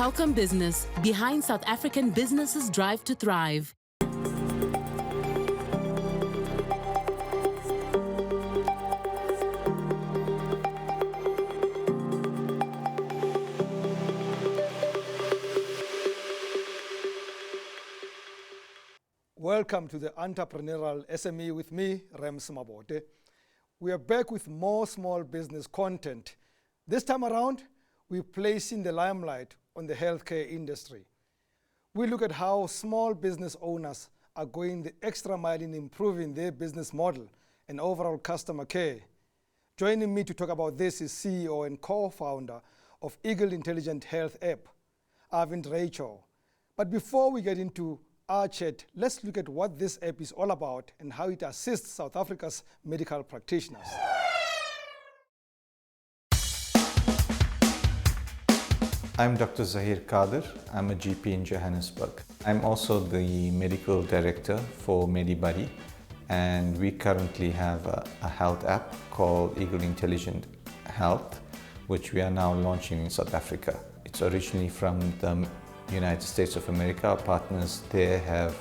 How come business behind South African businesses' drive to thrive? Welcome to the Entrepreneurial SME with me, Mabote. We are back with more small business content. This time around, we're placing the limelight on the healthcare industry. We look at how small business owners are going the extra mile in improving their business model and overall customer care. Joining me to talk about this is CEO and co-founder of Eagle Intelligent Health app, Arvind Raichur. But before we get into our chat, let's look at what this app is all about and how it assists South Africa's medical practitioners. I'm Dr. Zahir Kadir. I'm a GP in Johannesburg. I'm also the medical director for MediBuddy, and we currently have a health app called Eagle Intelligent Health, which we are now launching in South Africa. It's originally from the United States of America. Our partners there have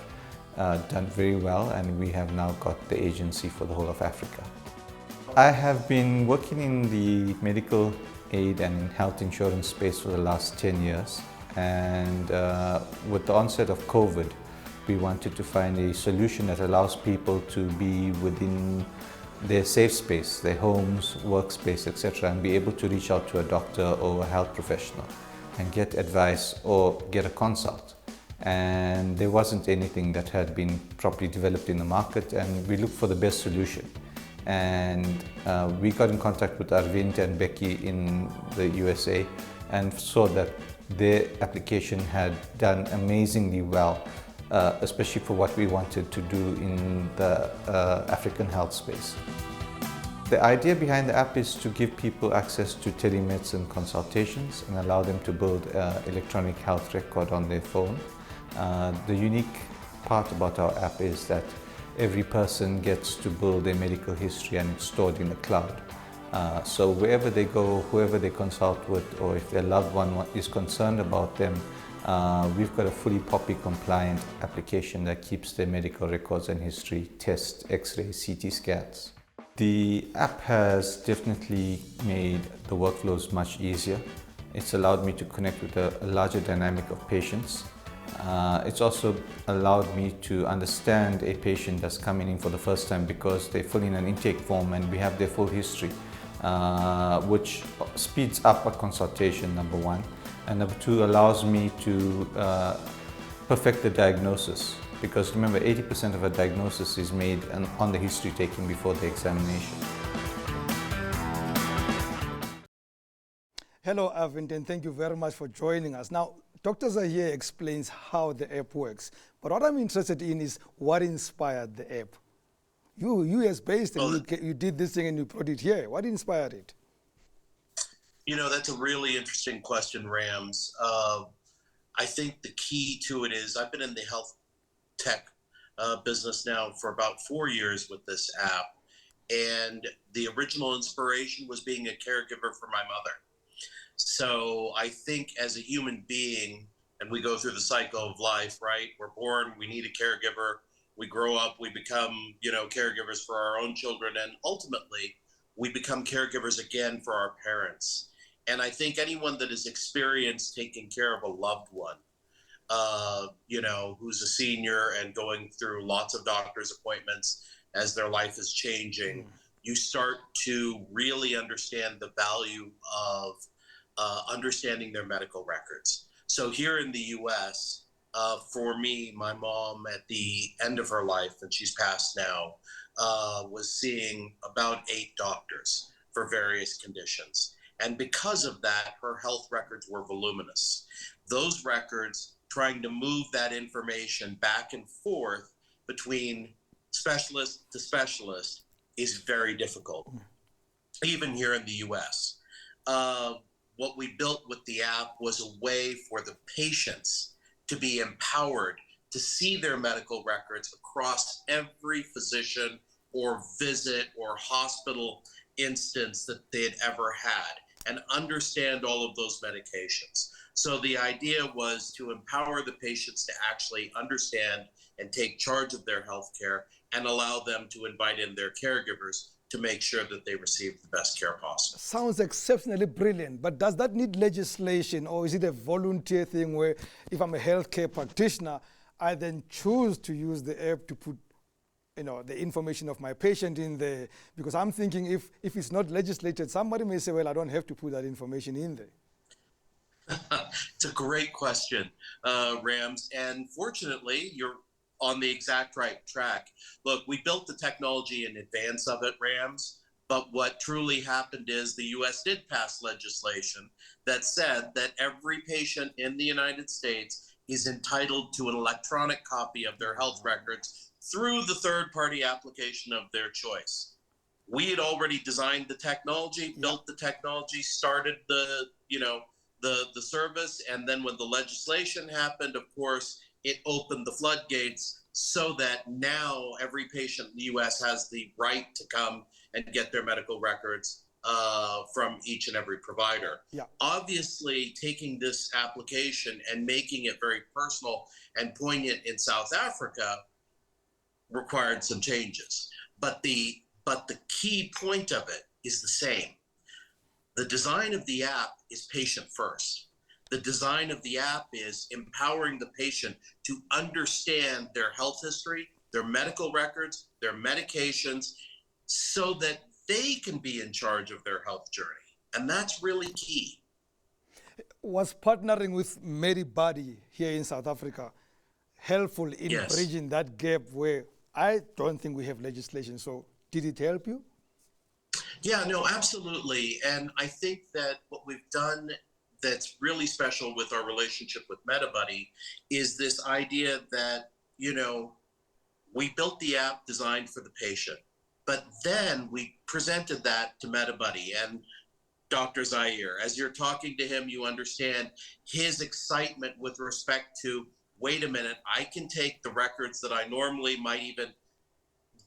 done very well, and we have now got the agency for the whole of Africa. I have been working in the medical aid and in health insurance space for the last 10 years, and with the onset of COVID, we wanted to find a solution that allows people to be within their safe space, their homes, workspace, etc., and be able to reach out to a doctor or a health professional and get advice or get a consult. And there wasn't anything that had been properly developed in the market, and we looked for the best solution. And we got in contact with Arvind and Becky in the USA and saw that their application had done amazingly well, especially for what we wanted to do in the African health space. The idea behind the app is to give people access to telemedicine consultations and allow them to build an electronic health record on their phone. The unique part about our app is that every person gets to build their medical history and it's stored in the cloud. So wherever they go, whoever they consult with, or if their loved one is concerned about them, we've got a fully POPI compliant application that keeps their medical records and history, tests, x-rays, CT scans. The app has definitely made the workflows much easier. It's allowed me to connect with a larger dynamic of patients. It's also allowed me to understand a patient that's coming in for the first time because they fill in an intake form and we have their full history, which speeds up a consultation, number one. And number two, allows me to perfect the diagnosis. Because remember, 80% of a diagnosis is made on the history taken before the examination. Hello, Arvind, and thank you very much for joining us. Now, Dr. Zahir explains how the app works, but what I'm interested in is what inspired the app. You US based, and you did this thing and you brought it here. What inspired it? You know, that's a really interesting question, Rams. I think the key to it is I've been in the health tech business now for about 4 years with this app, and the original inspiration was being a caregiver for my mother. So I think as a human being, and we go through the cycle of life, right? We're born, we need a caregiver, we grow up, we become, caregivers for our own children, and ultimately we become caregivers again for our parents. And I think anyone that has experienced taking care of a loved one, who's a senior and going through lots of doctor's appointments as their life is changing, you start to really understand the value of understanding their medical records. So here in the US, for me, my mom at the end of her life, and she's passed now, was seeing about 8 doctors for various conditions. And because of that, her health records were voluminous. Those records, trying to move that information back and forth between specialist to specialist is very difficult, even here in the US. What we built with the app was a way for the patients to be empowered to see their medical records across every physician or visit or hospital instance that they had ever had and understand all of those medications. So the idea was to empower the patients to actually understand and take charge of their health care and allow them to invite in their caregivers to make sure that they receive the best care possible. Sounds exceptionally brilliant, but does that need legislation, or is it a volunteer thing where if I'm a healthcare practitioner, I then choose to use the app to put the information of my patient in there? Because I'm thinking if it's not legislated, somebody may say, well, I don't have to put that information in there. It's a great question, Rams. And fortunately, you're on the exact right track. Look, we built the technology in advance of it, Rams. But what truly happened is the U.S. did pass legislation that said that every patient in the United States is entitled to an electronic copy of their health records through the third-party application of their choice. We had already designed the technology, built the technology, started the service, and then when the legislation happened, of course, it opened the floodgates so that now every patient in the U.S. has the right to come and get their medical records from each and every provider. Yeah. Obviously, taking this application and making it very personal and poignant in South Africa required some changes. But the key point of it is the same. The design of the app is patient first. The design of the app is empowering the patient to understand their health history, their medical records, their medications, so that they can be in charge of their health journey. And that's really key. Was partnering with Mabote here in South Africa helpful in bridging that gap where I don't think we have legislation? So did it help you? Yeah, no, absolutely. And I think that what we've done that's really special with our relationship with Mabote is this idea that, we built the app designed for the patient, but then we presented that to Mabote and Dr. Zahir. As you're talking to him, you understand his excitement with respect to, wait a minute, I can take the records that I normally might even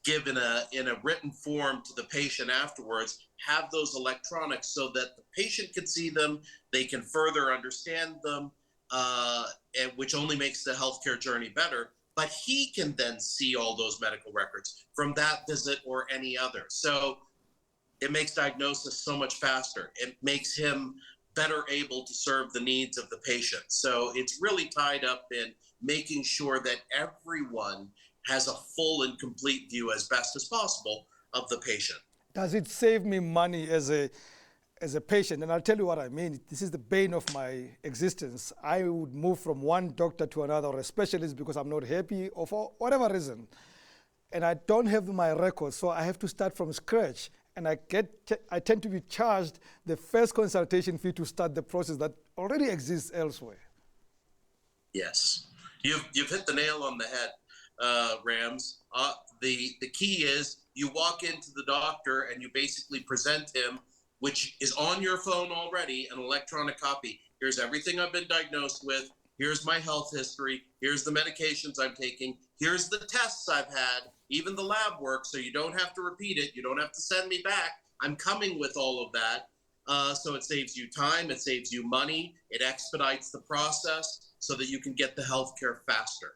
give in a written form to the patient afterwards, have those electronics so that the patient can see them, they can further understand them, and which only makes the healthcare journey better. But he can then see all those medical records from that visit or any other. So it makes diagnosis so much faster. It makes him better able to serve the needs of the patient. So it's really tied up in making sure that everyone has a full and complete view as best as possible of the patient. Does it save me money as a patient? And I'll tell you what I mean. This is the bane of my existence. I would move from one doctor to another or a specialist because I'm not happy or for whatever reason. And I don't have my records, so I have to start from scratch. And I tend to be charged the first consultation fee to start the process that already exists elsewhere. Yes, you've hit the nail on the head. Rams. The key is you walk into the doctor and you basically present him, which is on your phone already, an electronic copy. Here's everything I've been diagnosed with. Here's my health history. Here's the medications I'm taking. Here's the tests I've had, even the lab work, so you don't have to repeat it. You don't have to send me back. I'm coming with all of that. So it saves you time. It saves you money. It expedites the process so that you can get the healthcare faster.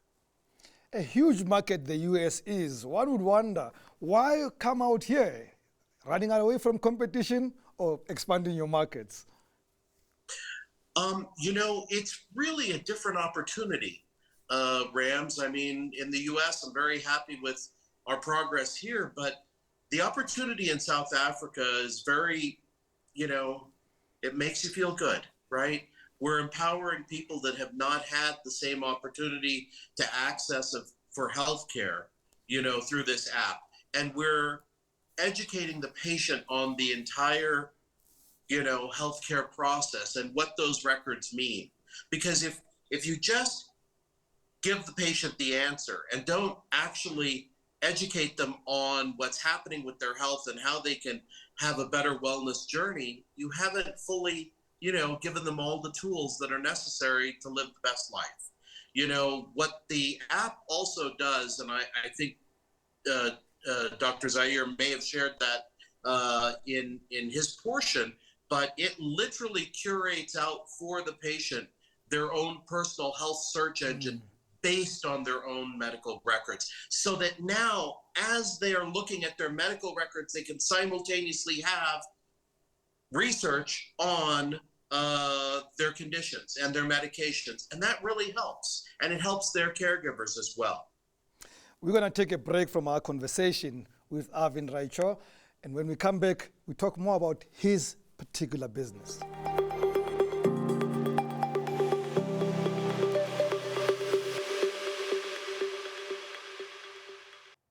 A huge market the US is. One would wonder, why come out here? Running away from competition or expanding your markets? It's really a different opportunity, Rams. I mean, in the US, I'm very happy with our progress here, but the opportunity in South Africa is very, it makes you feel good, right? We're empowering people that have not had the same opportunity to access for healthcare, through this app. And we're educating the patient on the entire, healthcare process and what those records mean. Because if you just give the patient the answer and don't actually educate them on what's happening with their health and how they can have a better wellness journey, you haven't fully given them all the tools that are necessary to live the best life. What the app also does, and I think Dr. Zahir may have shared that in his portion, but it literally curates out for the patient their own personal health search engine based on their own medical records, so that now, as they are looking at their medical records, they can simultaneously have research on their conditions and their medications. And that really helps. And it helps their caregivers as well. We're going to take a break from our conversation with Arvind Raichur. And when we come back, we talk more about his particular business.